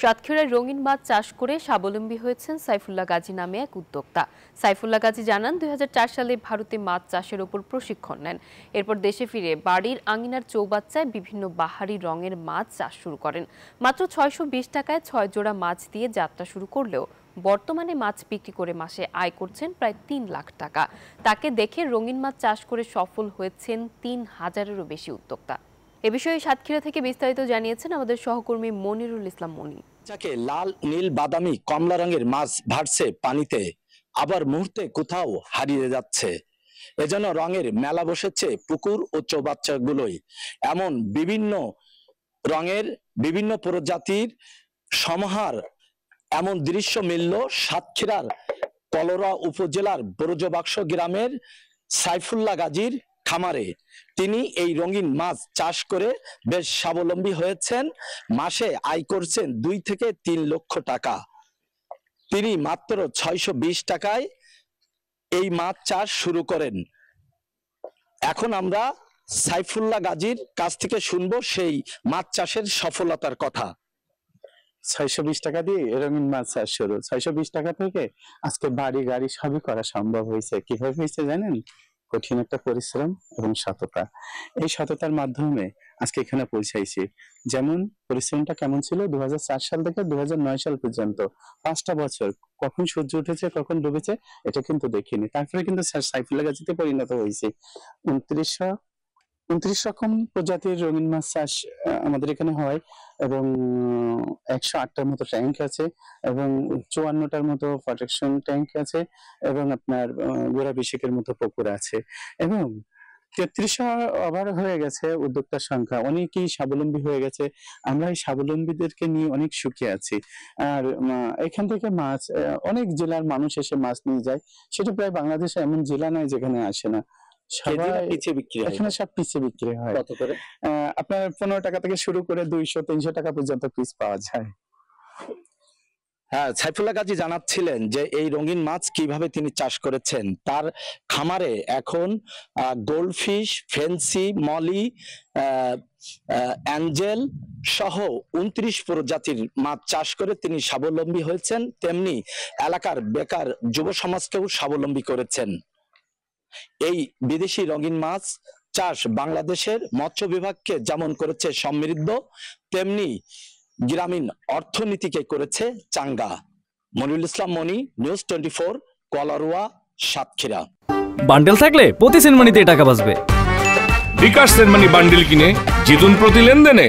সাতক্ষীরায় রঙিন মাছ চাষ করে স্বাবলম্বী হয়েছেন সাইফুল্লাহ গাজী নামে এক উদ্যোক্তা। সাইফুল্লাহ গাজী জানান ২০০৪ সালে ভারতে মাছ চাষের উপর প্রশিক্ষণ নেন। এরপর দেশে ফিরে বাড়ির আঙিনার চৌবাচ্চায় বিভিন্ন বাহারি রঙের মাছ চাষ শুরু করেন। মাত্র ৬২০ টাকায় ৬ জোড়া মাছ দিয়ে যাত্রা শুরু করলেও বর্তমানে মাছ বিক্রি করে মাসে আয় করছেন প্রায় ৩ লাখ টাকা। তাকে দেখে রঙিন মাছ চাষ করে সফল হয়েছেন ৩,০০০-এরও বেশি উদ্যোক্তা। এ বিষয়ে সাতক্ষীরা থেকে বিস্তারিত জানিয়েছেন আমাদের সহকর্মী মনিরুল ইসলাম মনি। যাকে লাল, নীল, বাদামি, কমলা রঙের মাছ ভাসছে পানিতে, আবার মুহূর্তে কোথাও হারিয়ে যাচ্ছে। এজন্য রঙের মেলা বসেছে পুকুর ও চৌবাচ্চাগুলোই। এমন বিভিন্ন রঙের বিভিন্ন প্রজাতির সমাহার এমন দৃশ্য মিলল সাতক্ষীরার কলোরা উপজেলার ব্রজবাক্স গ্রামের সাইফুল্লাহ গাজীর খামারে। তিনি এই রঙিন মাছ চাষ করে বেশ স্বাবলম্বী হয়েছেন। মাসে আয় করছেন ২ থেকে ৩ লক্ষ টাকা। তিনি মাত্র ৬২০ টাকায় এই মাছ চাষ শুরু করেন। এখন আমরা সাইফুল্লাহ গাজীর কাছ থেকে শুনবো সেই মাছ চাষের সফলতার কথা। ৬২০ টাকা দিয়ে রঙিন মাছ চাষ শুরু। ৬২০ টাকা থেকে আজকে বাড়ি গাড়ি সবই করা সম্ভব হয়েছে। কিভাবে হয়েছে জানেন? কঠিন একটা পরিশ্রম এবং সততা। এই সততার মাধ্যমে আজকে এখানে পৌঁছাইছি। যেমন পরিশ্রমটা কেমন ছিল ২০০৪ সাল থেকে ২০০৯ সাল পর্যন্ত ৫টা বছর কখন সূর্য উঠেছে কখন ডুবেছে এটা কিন্তু দেখিনি। তারপরে কিন্তু সাইফুল্লাহ গাজীতে পরিণত হয়েছে। ২৯ রকম প্রজাতির রঙিন মাছ চাষ আমাদের এখানে হয় এবং ১০৮টার মতো ট্যাঙ্ক আছে এবং ৫৪টার মতো প্রোটেকশন ট্যাঙ্ক আছে এবং আপনার গোড়া বিশেকের মতো পুকুর আছে এবং ৩৩০০ ওভার হয়ে গেছে উদ্যোক্তার সংখ্যা। অনেকেই স্বাবলম্বী হয়ে গেছে। আমরা এই স্বাবলম্বীদেরকে নিয়ে অনেক সুখী আছি। আর এখান থেকে মাছ অনেক জেলার মানুষ এসে মাছ নিয়ে যায়। সেটা প্রায় বাংলাদেশে এমন জেলা নাই যেখানে আসে না। এখানে সব পিসে বিক্রি হয়। কত করে? আপনার ১৫ টাকা থেকে শুরু করে ২০০-৩০০ টাকা পর্যন্ত পিস পাওয়া যায়। হ্যাঁ, সাইফুল্লাহ গাজী জানাচ্ছিলেন যে এই রঙিন মাছ কিভাবে তিনি চাষ করেছেন। তার খামারে এখন গোল্ডফিশ, ফেন্সি, মলি, অ্যাঞ্জেল সহ ২৯ প্রজাতির মাছ চাষ করে তিনি স্বাবলম্বী হয়েছেন। তেমনি এলাকার বেকার যুব সমাজকেও স্বাবলম্বী করেছেন। এই বিদেশি রঙিন মাছ চাষ বাংলাদেশের মৎস্য বিভাগকে যেমন করেছে সমৃদ্ধ, তেমনি গ্রামীণ অর্থনীতিকে করেছে চাঙ্গা। মনিরুল ইসলাম মনি, নিউজ 24, কলারোয়া, সাতক্ষীরা। বান্ডেল থাকলে প্রতি সেনমানিতে টাকা বাঁচবে। বিকাশ সেনমানি বান্ডেল কিনে জিতুন প্রতি লেনদেনে।